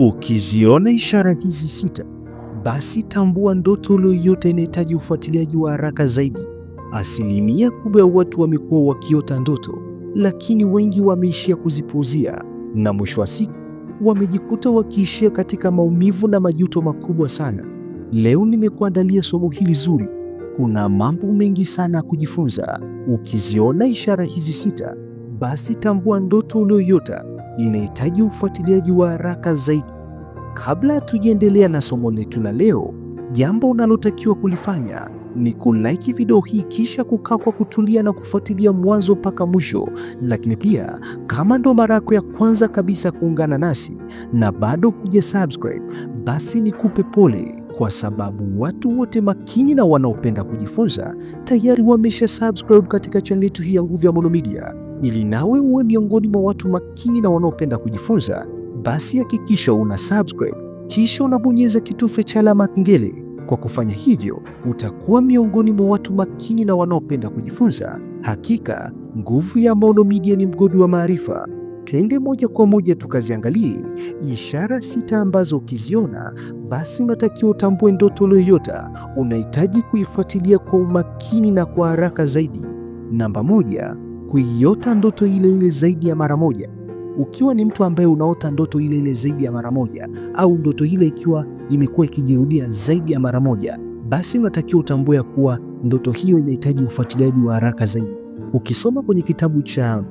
Ukiziona ishara hizi sita, basi tambua ndoto uliyoiota inahitaji ufuatiliaji wa haraka zaidi. Asilimia kubwa ya watu wamekuwa wakiota ndoto, lakini wengi wameishia kuzipuuzia, na mwisho wa siku wamejikuta wakiishia katika maumivu na majuto makubwa sana. Leo nimekuandalia somo hili zuri. Kuna mambo mengi sana ya kujifunza. Ukiziona ishara hizi sita, basi tambua ndoto uliyoiota inahitaji ufuatiliaji wa haraka zaidi. Kabla tujaendelea na somo letu la leo, jambo unalotakiwa kulifanya ni kulike video hii, kisha kukaa kwa kutulia na kufuatilia mwanzo mpaka mwisho. Lakini pia kama ndo mara yako ya kwanza kabisa kuungana nasi na bado kuja subscribe, basi nikupe pole, kwa sababu watu wote makini na wanaopenda kujifunza tayari wamesha subscribe katika channel yetu hii ya Nguvu ya Maono Media. Ili nawe uwe miongoni mwa watu makini na wanaopenda kujifunza, basi hakikisha una subscribe kisha unabonyeza kitufe cha alama kengele. Kwa kufanya hivyo, utakuwa miongoni mwa watu makini na wanaopenda kujifunza. Hakika Nguvu ya Maono Media ni mgodi wa maarifa. Twende moja kwa moja tukaziangalie ishara sita ambazo ukiziona, basi unatakiwa utambue ndoto uliyoiota unahitaji kuifuatilia kwa umakini na kwa haraka zaidi. Namba moja, kuiota ndoto ile ile zaidi ya mara moja. Ukiwa ni mtu ambaye unaota ndoto ile ile zaidi ya mara moja, au ndoto ile ikiwa imekuwa ikijirudia zaidi ya mara moja, basi unatakiwa utambue kuwa ndoto hiyo inahitaji ufuatiliaji wa haraka zaidi. Ukisoma kwenye kitabu cha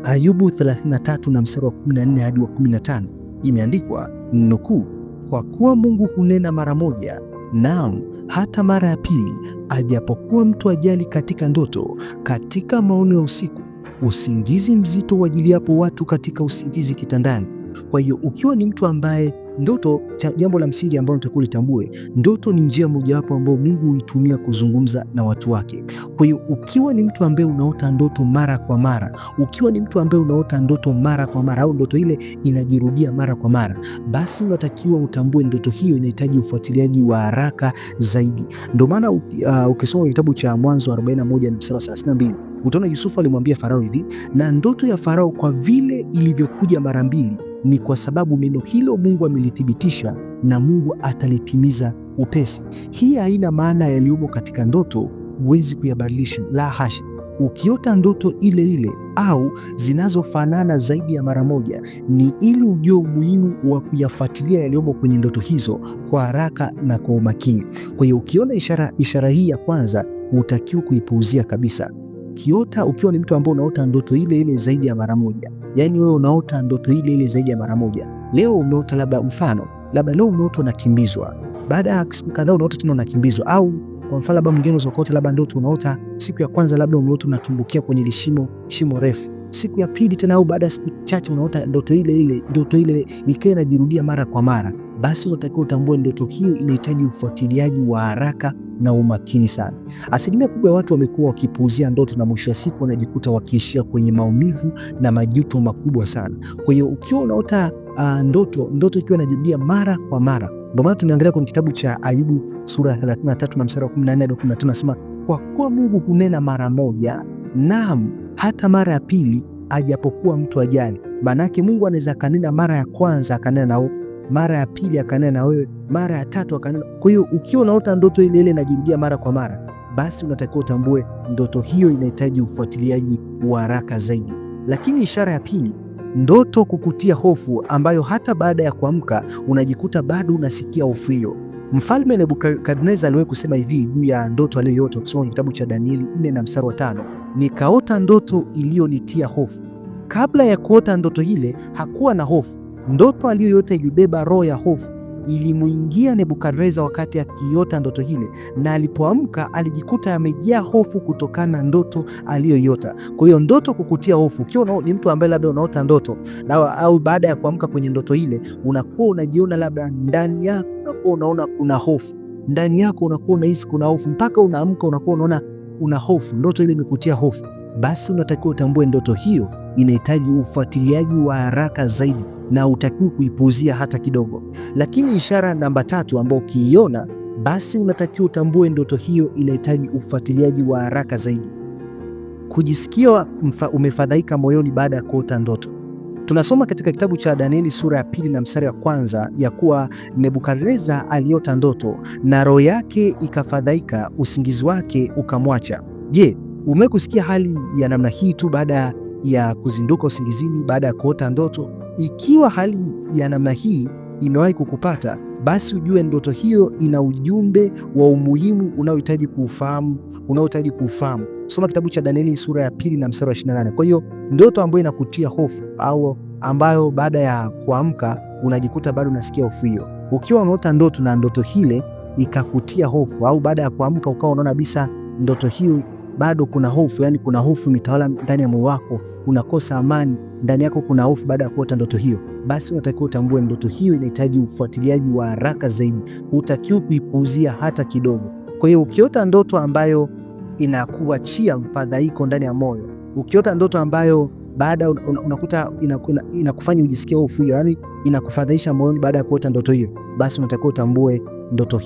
Ayubu 33 na mstari wa 14 hadi wa 15, imeandikwa nukuu, kwa kuwa Mungu hunena mara moja, naam hata mara ya pili, ajapokuwa mtu ajali katika ndoto, katika maono ya usiku, usingizi mzito wajiliapo watu katika usingizi kitandani. Kwa hiyo ukiwa ni mtu ambaye ndoto, jambo la msingi ambalo unatakiwa ulitambue, ndoto ni njia mojawapo ambayo Mungu huitumia kuzungumza na watu wake. Kwa hiyo ukiwa ni mtu ambaye unaota ndoto mara kwa mara, ukiwa ni mtu ambaye unaota ndoto mara kwa mara, au ndoto ile inajirudia mara kwa mara, basi unatakiwa utambue ndoto hiyo inahitaji ufuatiliaji wa haraka zaidi. Ndio maana ukisoma kitabu cha Mwanzo 41 na mstari 32, utaona Yusufu alimwambia Farao hivi, na ndoto ya Farao kwa vile ilivyokuja mara mbili, ni kwa sababu neno hilo Mungu amelithibitisha na Mungu atalitimiza upesi. Hii haina maana yaliyomo katika ndoto huwezi kuyabadilisha, la hasha. Ukiota ndoto ile ile au zinazofanana zaidi ya mara moja, ni ili ujue umuhimu wa kuyafuatilia yaliyomo kwenye ndoto hizo kwa haraka na kwa umakini. Kwa hiyo ukiona ishara hii ya kwanza, hutakiwi kuipuuzia kabisa. Ukiwa ni mtu ambaye unaota ndoto ile ile zaidi ya mara moja, yani wewe unaota ndoto ile ile zaidi ya mara moja. Leo umeota labda leo umeota unakimbizwa, baada ya siku kadhaa unaota tena unakimbizwa, au kwa mfano labda mwingine unaota labda ndoto unaota siku ya kwanza labda umeota unatumbukia kwenye shimo refu, siku ya pili tena au baada ya siku chache unaota ndoto ile ikawa inajirudia mara kwa mara, basi unatakiwa utambue ndoto hiyo inahitaji ufuatiliaji wa haraka na umakini sana. Asilimia kubwa ya watu wamekuwa wakipuuzia ndoto na mwisho wa siku wanajikuta wakiishia kwenye maumivu na majuto makubwa sana. Kwa hiyo ukiwa unaota ndoto ikiwa inajirudia mara kwa mara, ndio maana tumeangalia kwenye kitabu cha Ayubu sura ya 33 na mstari wa 14 hadi 15, nasema kwa kuwa Mungu hunena mara moja, naam hata mara ya pili, ajapokuwa mtu ajali. Maana yake Mungu anaweza kanena mara ya kwanza akanena na wewe, mara ya pili akanena na wewe, mara ya tatu akanena. Kwa hiyo ukiwa unaota ndoto ile ile inajirudia mara kwa mara, basi unatakiwa utambue ndoto hiyo inahitaji ufuatiliaji wa haraka zaidi. Lakini ishara ya pili, ndoto kukutia hofu, ambayo hata baada ya kuamka unajikuta bado unasikia hofu hiyo. Mfalme Nebukadneza aliwahi kusema hivi juu ya ndoto aliyoiota, kusoma kitabu cha Danieli 4 na mstari wa 5, nikaota ndoto iliyonitia hofu. Kabla ya kuota ndoto ile hakuwa na hofu. Ndoto aliyoiota ilibeba roho ya hofu, ilimuingia Nebukadneza wakati akiota ndoto ile, na alipoamka alijikuta amejaa hofu kutokana na ndoto aliyoiota. Kwa hiyo ndoto kukutia hofu, ukiwa ni mtu ambaye labda unaota ndoto au baada ya kuamka kwenye ndoto ile unakuwa unajiona labda ndani yako unakuwa unaona kuna hofu, ndani yako unakuwa unahisi kuna hofu, mpaka unaamka unakuwa unaona una hofu, ndoto ile imekutia hofu, basi unatakiwa utambue ndoto hiyo inahitaji ufuatiliaji wa haraka zaidi na utakiwa kuipuuzia hata kidogo. Lakini ishara namba 3 ambayo ukiiona, basi unatakiwa utambue ndoto hiyo inahitaji ufuatiliaji wa haraka zaidi. Kujisikia umefadhaika moyoni baada ya kuota ndoto. Tunasoma katika kitabu cha Danieli sura ya 2 na mstari wa kwanza ya kuwa Nebukadreza aliota ndoto na roho yake ikafadhaika, usingizi wake ukamwacha. Je, umekusikia hali ya namna hii tu baada ya kuzinduka usingizini baada ya kuota ndoto? Ikiwa hali ya namna hii imewahi kukupata, basi ujue ndoto hiyo ina ujumbe wa umuhimu unaohitaji kuufahamu. Soma kitabu cha Danieli sura ya 2 na mstari wa 28. Kwa hiyo ndoto ambayo inakutia hofu au ambayo baada ya kuamka unajikuta bado unasikia hofu hiyo. Ukiwa unaota ndoto na ndoto hile ikakutia hofu, au baada ya kuamka ukawa unaona kabisa ndoto hiyo bado kuna hofu, yani kuna hofu imetawala ndani ya moyo wako, unakosa amani ndani yako, kuna hofu baada ya kuota ndoto hiyo, basi unatakiwa utambue ndoto hiyo inahitaji ufuatiliaji wa haraka zaidi. Hutakiwi kuipuuzia hata kidogo. Kwa hiyo ukiota ndoto ambayo inakuachia mfadhaiko ndani ya moyo, ukiota ndoto ambayo baada unakuta inakufanya ujisikie hofu hiyo, yani inakufadhaisha moyoni baada ya kuota ndoto hiyo, basi unatakiwa utambue ndoto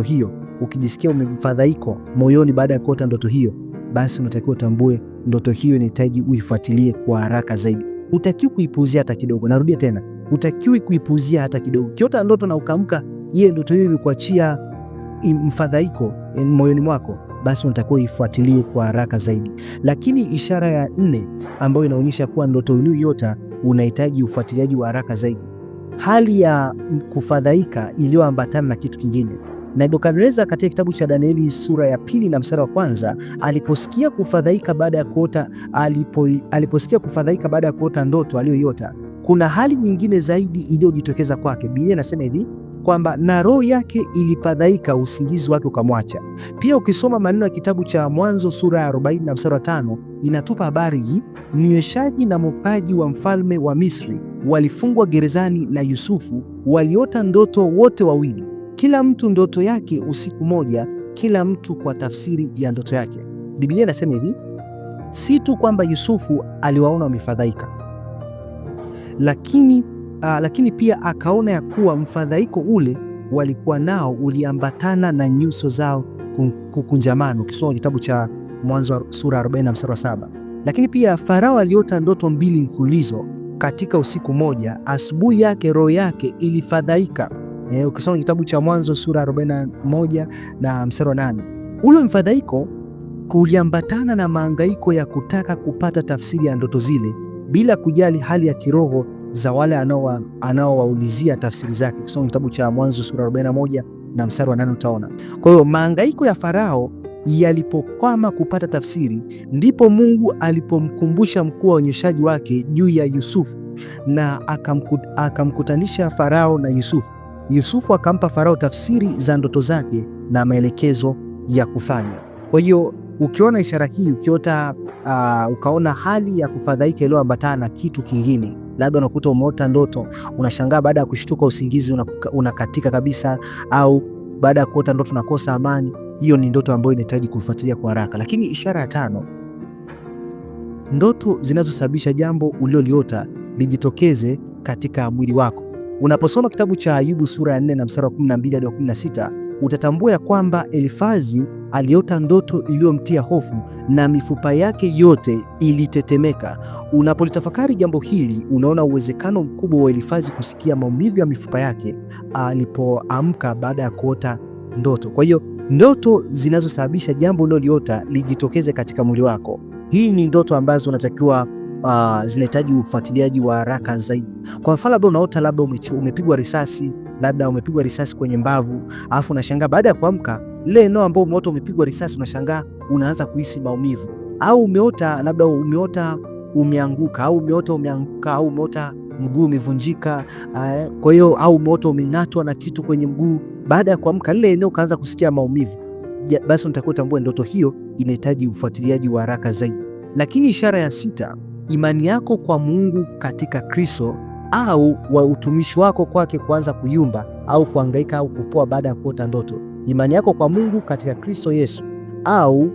hiyo. Ukijisikia umemfadhaiko moyoni baada ya kuota ndoto hiyo, basi unatakiwa utambue ndoto hiyo inahitaji uifuatilie kwa haraka zaidi. Hutakiwi kuipuuzia hata kidogo. Narudia tena, hutakiwi kuipuuzia hata kidogo. Ukiota ndoto na ukaamka ile ndoto hiyo imekuachia mfadhaiko moyoni mwako, basi unatakiwa ifuatilie kwa haraka zaidi. Lakini ishara ya 4 ambayo inaonyesha kuwa ndoto uliyoiota unahitaji ufuatiliaji wa haraka zaidi, hali ya kufadhaika iliyoambatana na kitu kingine. Nebukadreza katika kitabu cha Danieli sura ya 2 na mstari wa kwanza aliposikia kufadhaika baada ya kuota ndoto aliyoiota, kuna hali nyingine zaidi iliyojitokeza kwake. Biblia inasema hivi kwamba na roho yake ilifadhaika, usingizi wake ukamwacha. Pia ukisoma maneno ya kitabu cha Mwanzo sura ya 40 na mstari wa 5 inatupa habari hii: mnyweshaji na mopaji wa mfalme wa Misri walifungwa gerezani na Yusufu waliota ndoto wote wawili, kila mtu ndoto yake usiku moja, kila mtu kwa tafsiri ya ndoto yake. Biblia inasema hivi, si tu kwamba Yusufu aliwaona wamefadhaika, lakini pia akaona ya kuwa mfadhaiko ule walikuwa nao uliambatana na nyuso zao kukunjamana. Ukisoma kitabu cha Mwanzo sura 40 na mstari wa 7. Lakini pia Farao aliota ndoto 2 mfululizo katika usiku moja, asubuhi yake roho yake ilifadhaika. Ukisoma kitabu cha Mwanzo sura 41 na mstari wa 8. Ule mfadhaiko uliambatana na mahangaiko ya kutaka kupata tafsiri ya ndoto zile bila kujali hali ya kiroho za wale anaowaulizia tafsiri zake. Kusoma kitabu cha Mwanzo sura 41 na mstari wa 8 utaona. Kwa hiyo mahangaiko ya Farao yalipokwama kupata tafsiri, ndipo Mungu alipomkumbusha mkuu wa uonyeshaji wake juu ya Yusufu na akamkutanisha Farao na Yusufu. Yusufu akampa Farao tafsiri za ndoto zake na maelekezo ya kufanya. Kwa hiyo ukiona ishara hii, ukiota ukaona hali ya kufadhaika iliyoambatana na kitu kingine, labda unakuta umeota ndoto, unashangaa baada ya kushtuka usingizi unakatika kabisa, au baada ya kuota ndoto unakosa amani, hiyo ni ndoto ambayo inahitaji kufuatilia kwa haraka. Lakini ishara ya 5, ndoto zinazosababisha jambo uliloliota lijitokeze katika mwili wako. Unaposoma kitabu cha Ayubu sura ya 4 na mstari wa 12 hadi 16, utatambua ya kwamba Elifazi aliota ndoto iliyomtia hofu na mifupa yake yote ilitetemeka. Unapolitafakari jambo hili, unaona uwezekano mkubwa wa Elifazi kusikia maumivu ya mifupa yake alipoamka baada ya kuota ndoto. Kwa hiyo ndoto zinazosababisha jambo uliloliota lijitokeze katika mwili wako, hii ni ndoto ambazo unatakiwa zinahitaji ufuatiliaji wa haraka zaidi. Kwa mfano, labda unaota labda umepigwa risasi kwenye mbavu, alafu unashangaa baada ya kuamka ile eneo ambao umeota umepigwa risasi, unashangaa unaanza kuhisi maumivu, au umeota umeanguka au umeota mguu umevunjika, kwa hiyo au umeota umeng'atwa na kitu kwenye mguu, baada ya kuamka lile eneo kaanza kusikia maumivu, basi unatakiwa utambue ndoto hiyo inahitaji ufuatiliaji wa haraka zaidi. Lakini ishara ya 6, imani yako kwa Mungu katika Kristo au wa utumishi wako kwake kuanza kuyumba au kuhangaika au kupoa baada ya kuota ndoto. Imani yako kwa Mungu katika Kristo Yesu au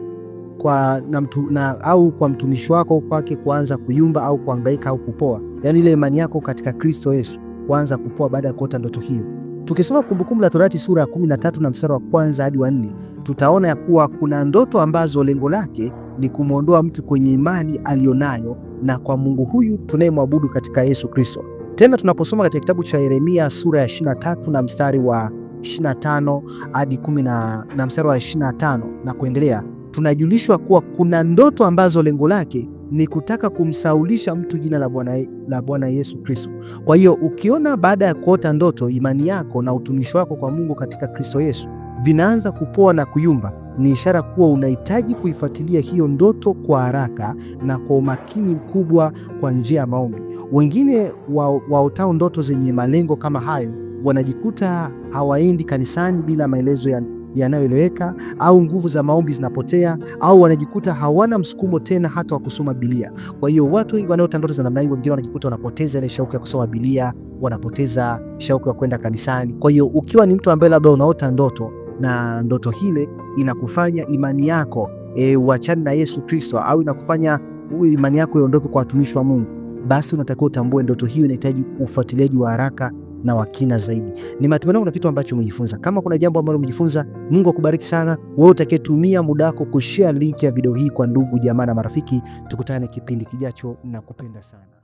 kwa mtumishi wako kwake kuanza kuyumba au kuhangaika au kupoa, yaani ile imani yako katika Kristo Yesu kuanza kupoa baada ya kuota ndoto hiyo. Tukisoma Kumbukumbu la Torati sura ya 13 na mstari wa 1 hadi wa 4, tutaona ya kuwa kuna ndoto ambazo lengo lake ni kumwondoa mtu kwenye imani aliyonayo na kwa Mungu huyu tunayemwabudu katika Yesu Kristo. Tena tunaposoma katika kitabu cha Yeremia sura ya 23 na mstari wa 25 hadi 10 na mstari wa 25 na kuendelea, tunajulishwa kuwa kuna ndoto ambazo lengo lake ni kutaka kumsaulisha mtu jina la Bwana Yesu Kristo. Kwa hiyo ukiona baada ya kuota ndoto imani yako na utumishi wako kwa Mungu katika Kristo Yesu vinaanza kupoa na kuyumba, ni ishara kuwa unahitaji kuifuatilia hiyo ndoto kwa haraka na kwa umakini mkubwa kwa njia ya maombi. Wengine waotao ndoto zenye malengo kama hayo wanajikuta hawaendi kanisani bila maelezo yanayoeleweka, au nguvu za maombi zinapotea, au wanajikuta hawana msukumo tena hata wa kusoma Biblia. Kwa hiyo watu wengi wanaota ndoto za namna hiyo ndio wanajikuta wanapoteza ile shauku ya kusoma Biblia, wanapoteza shauku ya kwenda kanisani. Kwa hiyo ukiwa ni mtu ambaye labda unaota ndoto na ndoto hile inakufanya imani yako uachane na Yesu Kristo, au inakufanya imani yako iondoke kwa watumishi wa Mungu, basi unatakiwa utambue ndoto hiyo inahitaji ufuatiliaji wa haraka na wakina zaidi. Ni matumaini kuna kitu ambacho umejifunza. Kama kuna jambo ambalo umejifunza, Mungu akubariki sana. Wewe utakayetumia muda wako kushare link ya video hii kwa ndugu, jamaa na marafiki. Tukutane kipindi kijacho, na kupenda sana.